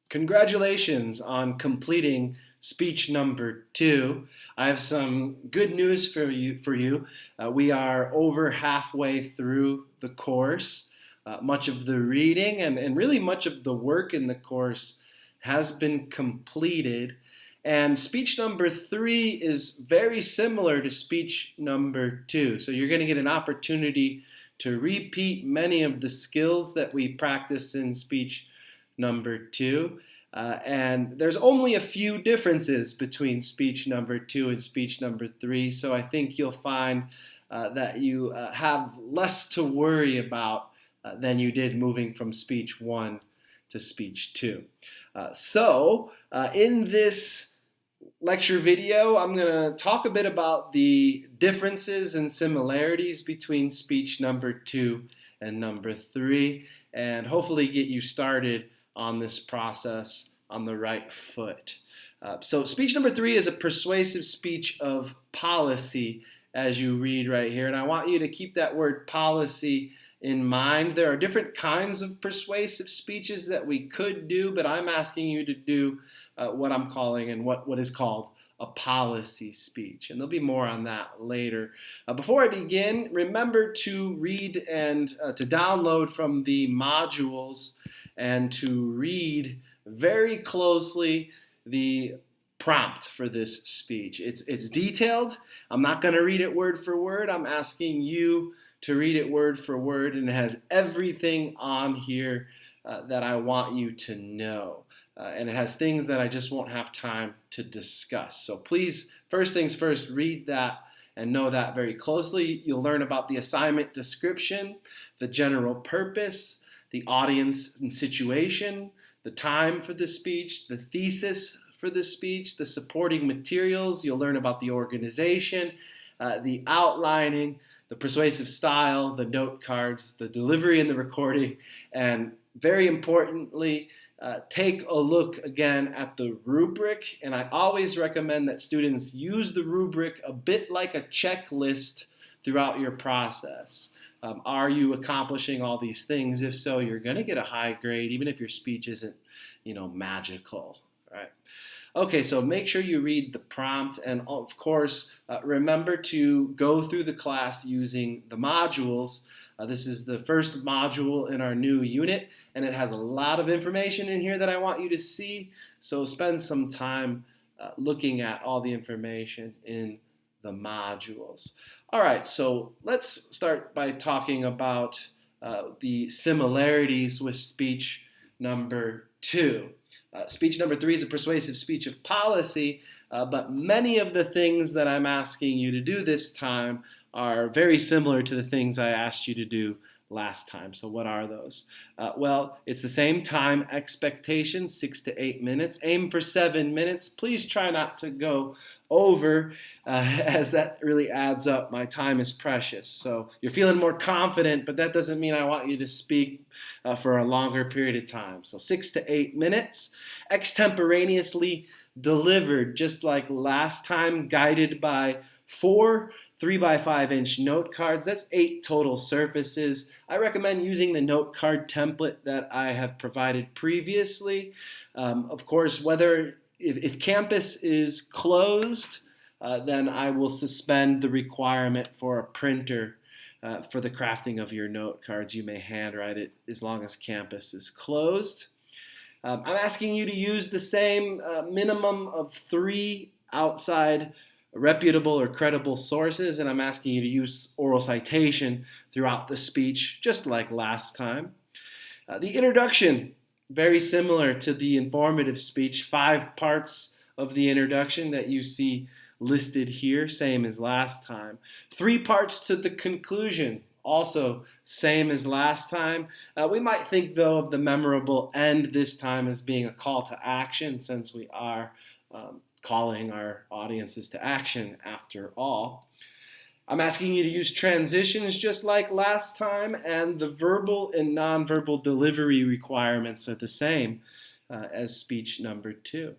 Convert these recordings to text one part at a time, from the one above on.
Congratulations on completing speech number 2. I have some good news for you. We are over halfway through the course. Much of the reading and really much of the work in the course has been completed. And speech number 3 is very similar to speech number 2. So you're going to get an opportunity to repeat many of the skills that we practice in speech number 2. And there's only a few differences between speech number 2 and speech number 3. So I think you'll find that you have less to worry about than you did moving from speech 1 to speech 2. In this lecture video, I'm going to talk a bit about the differences and similarities between speech number 2 and number 3, and hopefully get you started on this process on the right foot. So speech number 3 is a persuasive speech of policy, as you read right here, and I want you to keep that word policy in mind. There are different kinds of persuasive speeches that we could do, but I'm asking you to do what I'm calling and what is called a policy speech. And there'll be more on that later. Before I begin, remember to read and to download from the modules and to read very closely the prompt for this speech. It's detailed. I'm not going to read it word for word. I'm asking you to read it word for word, and it has everything on here that I want you to know. And it has things that I just won't have time to discuss. So please, first things first, read that and know that very closely. You'll learn about the assignment description, the general purpose, the audience and situation, the time for the speech, the thesis for the speech, the supporting materials. You'll learn about the organization, the outlining, the persuasive style, the note cards, the delivery and the recording, and very importantly, take a look again at the rubric. And I always recommend that students use the rubric a bit like a checklist throughout your process. Are you accomplishing all these things? If so, you're going to get a high grade, even if your speech isn't, magical, right? Okay, so make sure you read the prompt, and of course, remember to go through the class using the modules. This is the first module in our new unit, and it has a lot of information in here that I want you to see, so spend some time looking at all the information in the modules. All right, so let's start by talking about the similarities with speech number 2. Speech number 3 is a persuasive speech of policy, but many of the things that I'm asking you to do this time are very similar to the things I asked you to do last time. So what are those? Well, it's the same time expectation, 6 to 8 minutes. Aim for 7 minutes. Please try not to go over, as that really adds up. My time is precious. So you're feeling more confident, but that doesn't mean I want you to speak for a longer period of time. So 6 to 8 minutes. Extemporaneously delivered, just like last time, guided by 4 3x5-inch note cards. That's 8 total surfaces. I recommend using the note card template that I have provided previously. Of course, if campus is closed, then I will suspend the requirement for a printer for the crafting of your note cards. You may handwrite it as long as campus is closed. I'm asking you to use the same minimum of 3 outside reputable or credible sources, and I'm asking you to use oral citation throughout the speech, just like last time. The introduction, very similar to the informative speech, 5 parts of the introduction that you see listed here, same as last time. 3 parts to the conclusion, also same as last time. We might think, though, of the memorable end this time as being a call to action, since we are calling our audiences to action after all. I'm asking you to use transitions just like last time, and the verbal and nonverbal delivery requirements are the same as speech number 2.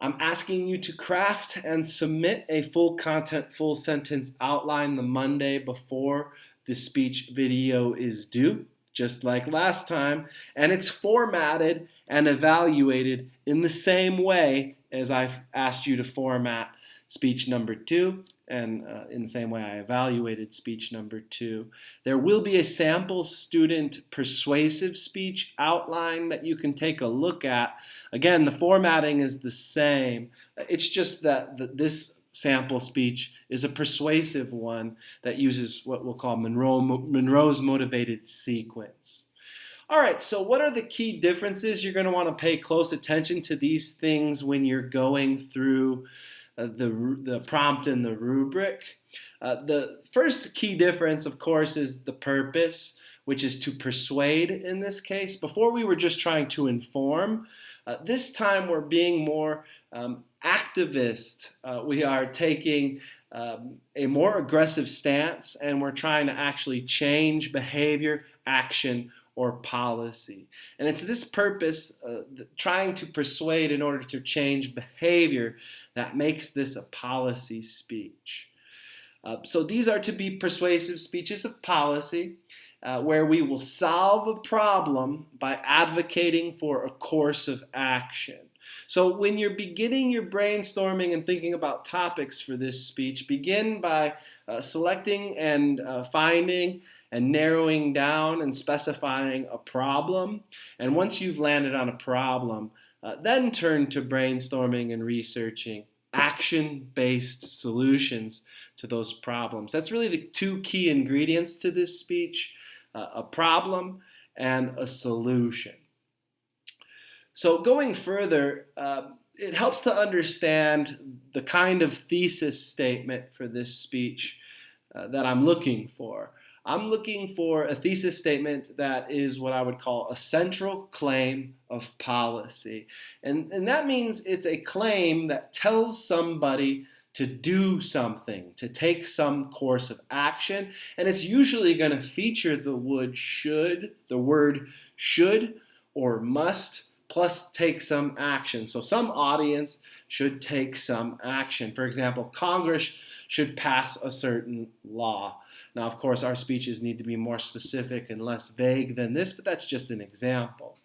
I'm asking you to craft and submit a full content, full sentence outline the Monday before the speech video is due. just like last time, and it's formatted and evaluated in the same way as I've asked you to format speech number 2, and in the same way I evaluated speech number 2. There will be a sample student persuasive speech outline that you can take a look at. Again, the formatting is the same. It's just that this sample speech is a persuasive one that uses what we'll call Monroe's motivated sequence. All right, so what are the key differences? You're going to want to pay close attention to these things when you're going through the prompt and the rubric. The first key difference, of course, is the purpose, which is to persuade in this case. Before we were just trying to inform. This time we're being more activist. We are taking a more aggressive stance, and we're trying to actually change behavior, action, or policy. And it's this purpose, trying to persuade in order to change behavior, that makes this a policy speech. So these are to be persuasive speeches of policy, where we will solve a problem by advocating for a course of action. So when you're beginning your brainstorming and thinking about topics for this speech, begin by selecting and finding and narrowing down and specifying a problem. And once you've landed on a problem, then turn to brainstorming and researching action-based solutions to those problems. That's really the two key ingredients to this speech, a problem and a solution. So going further, it helps to understand the kind of thesis statement for this speech that I'm looking for. I'm looking for a thesis statement that is what I would call a central claim of policy. And that means it's a claim that tells somebody to do something, to take some course of action, and it's usually going to feature the word should or must, plus take some action. So some audience should take some action. For example, Congress should pass a certain law. Now, of course, our speeches need to be more specific and less vague than this, but that's just an example.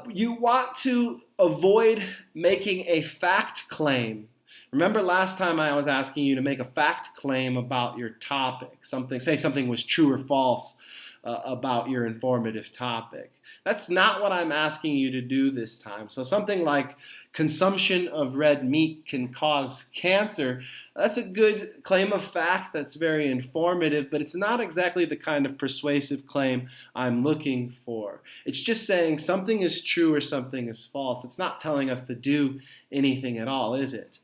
You want to avoid making a fact claim. Remember last time I was asking you to make a fact claim about your topic. Say something was true or false about your informative topic. That's not what I'm asking you to do this time. So something like consumption of red meat can cause cancer, that's a good claim of fact that's very informative, but it's not exactly the kind of persuasive claim I'm looking for. It's just saying something is true or something is false. It's not telling us to do anything at all, is it?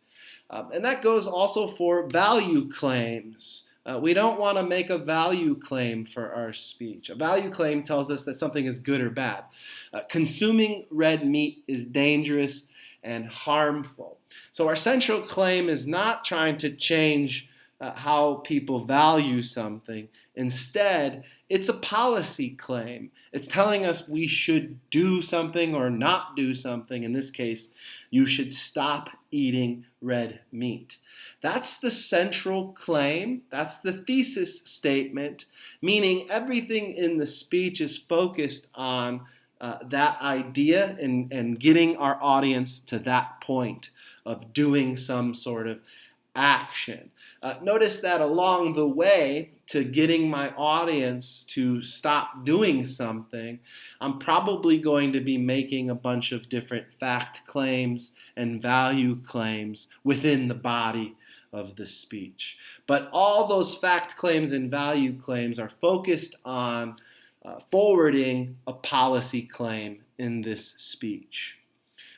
And that goes also for value claims. We don't want to make a value claim for our speech. A value claim tells us that something is good or bad. Consuming red meat is dangerous and harmful. So our central claim is not trying to change how people value something. Instead, it's a policy claim. It's telling us we should do something or not do something. In this case, you should stop eating red meat. That's the central claim. That's the thesis statement, meaning everything in the speech is focused on that idea and getting our audience to that point of doing some sort of action. Notice that along the way to getting my audience to stop doing something, I'm probably going to be making a bunch of different fact claims and value claims within the body of the speech. But all those fact claims and value claims are focused on forwarding a policy claim in this speech.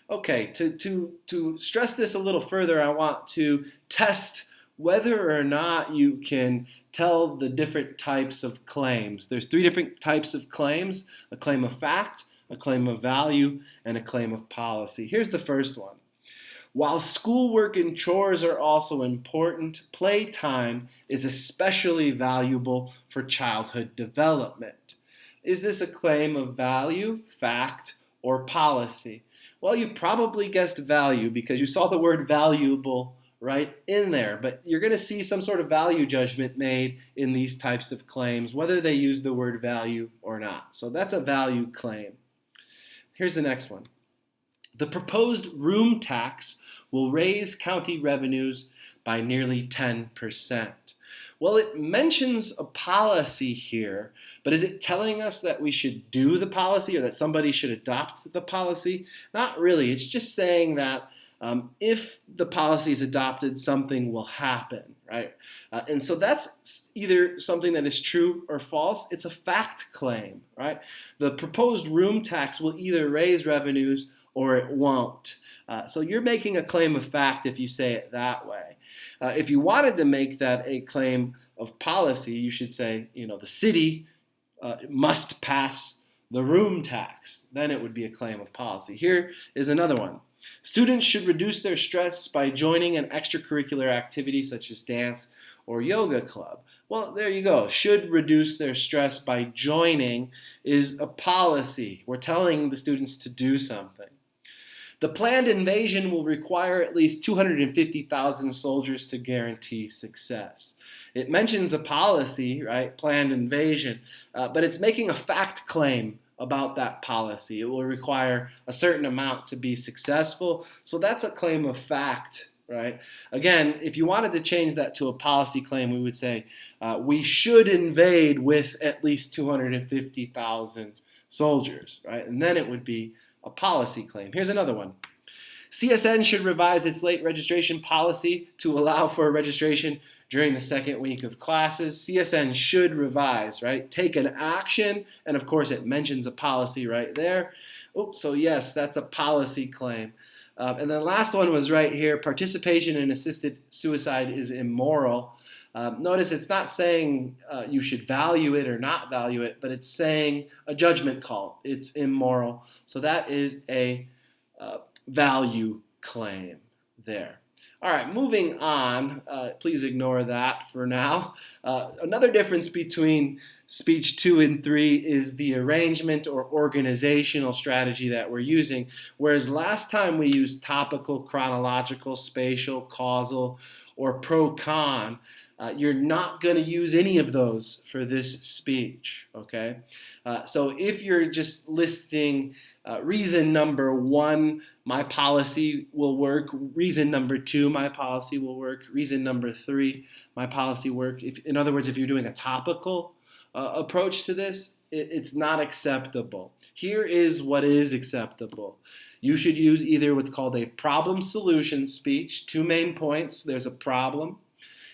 Okay, to stress this a little further, I want to test whether or not you can tell the different types of claims. There's 3 different types of claims: a claim of fact, a claim of value, and a claim of policy. Here's the first one. While schoolwork and chores are also important, playtime is especially valuable for childhood development. Is this a claim of value, fact, or policy? Well, you probably guessed value because you saw the word valuable right in there. But you're going to see some sort of value judgment made in these types of claims, whether they use the word value or not. So that's a value claim. Here's the next one. The proposed room tax will raise county revenues by nearly 10%. Well, it mentions a policy here, but is it telling us that we should do the policy or that somebody should adopt the policy? Not really. It's just saying that if the policy is adopted, something will happen, right? And so that's either something that is true or false. It's a fact claim, right? The proposed room tax will either raise revenues or it won't. So you're making a claim of fact if you say it that way. If you wanted to make that a claim of policy, you should say, the city must pass the room tax. Then it would be a claim of policy. Here is another one. Students should reduce their stress by joining an extracurricular activity such as dance or yoga club. Well, there you go. Should reduce their stress by joining is a policy. We're telling the students to do something. The planned invasion will require at least 250,000 soldiers to guarantee success. It mentions a policy, right? Planned invasion, but it's making a fact claim about that policy. It will require a certain amount to be successful. So that's a claim of fact, right? Again, if you wanted to change that to a policy claim, we would say we should invade with at least 250,000 soldiers, right? And then it would be a policy claim. Here's another one. CSN should revise its late registration policy to allow for registration during the second week of classes. CSN should revise, right? Take an action, and of course it mentions a policy right there. Oh, so yes, that's a policy claim. And the last one was right here, participation in assisted suicide is immoral. Notice it's not saying you should value it or not value it, but it's saying a judgment call. It's immoral. So that is a value claim there. All right, moving on. Please ignore that for now. Another difference between speech 2 and 3 is the arrangement or organizational strategy that we're using. Whereas last time we used topical, chronological, spatial, causal, or pro-con, you're not going to use any of those for this speech, okay? So if you're just listing reason number 1, my policy will work. Reason number 2, my policy will work. Reason number 3, my policy work. In other words, if you're doing a topical approach to this, it's not acceptable. Here is what is acceptable. You should use either what's called a problem-solution speech. 2 main points. There's a problem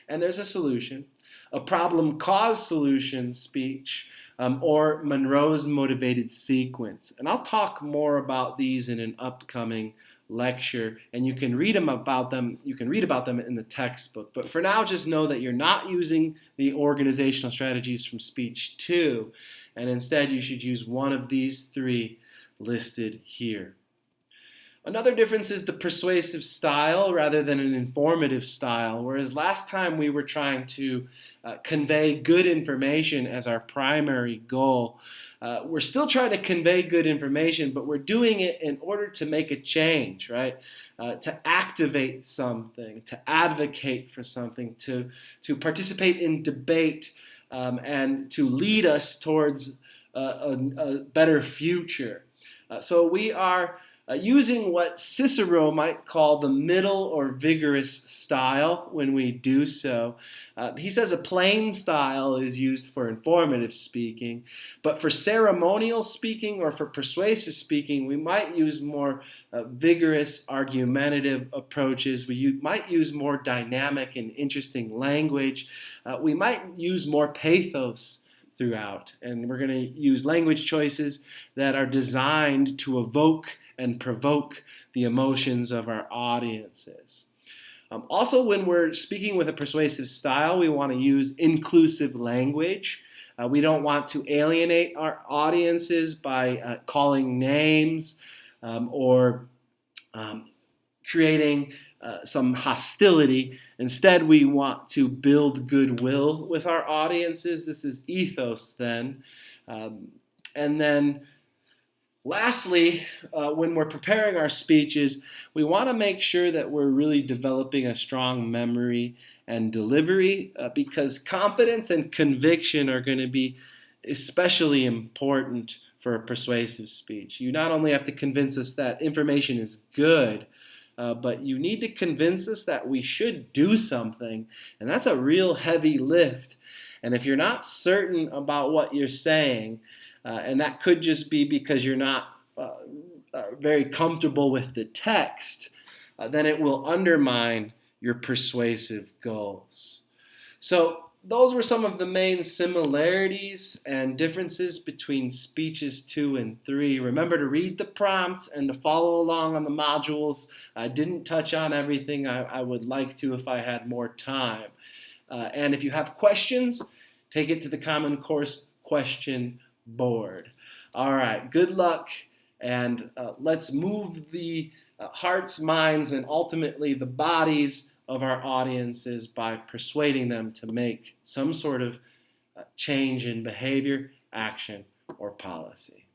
and there's a solution. A problem-cause-solution speech, or Monroe's motivated sequence. And I'll talk more about these in an upcoming lecture, and you can read about them in the textbook. But for now, just know that you're not using the organizational strategies from speech 2, and instead you should use one of these 3 listed here. Another difference is the persuasive style rather than an informative style, whereas last time we were trying to convey good information as our primary goal. We're still trying to convey good information, but we're doing it in order to make a change, right? To activate something, to advocate for something, to participate in debate, and to lead us towards a better future. So we are using what Cicero might call the middle or vigorous style when we do so. He says a plain style is used for informative speaking, but for ceremonial speaking or for persuasive speaking, we might use more vigorous, argumentative approaches. We might use more dynamic and interesting language. We might use more pathos throughout, and we're going to use language choices that are designed to evoke and provoke the emotions of our audiences. Also, when we're speaking with a persuasive style, we want to use inclusive language. We don't want to alienate our audiences by calling names or creating some hostility. Instead, we want to build goodwill with our audiences. This is ethos then. And then Lastly, when we're preparing our speeches, we want to make sure that we're really developing a strong memory and delivery because confidence and conviction are going to be especially important for a persuasive speech. You not only have to convince us that information is good, but you need to convince us that we should do something, and that's a real heavy lift. And if you're not certain about what you're saying, and that could just be because you're not very comfortable with the text, then it will undermine your persuasive goals. So those were some of the main similarities and differences between speeches 2 and 3. Remember to read the prompts and to follow along on the modules. I didn't touch on everything. I would like to if I had more time. And if you have questions, take it to the Common Course question board. All right, good luck, and let's move the hearts, minds, and ultimately the bodies of our audiences by persuading them to make some sort of change in behavior, action, or policy.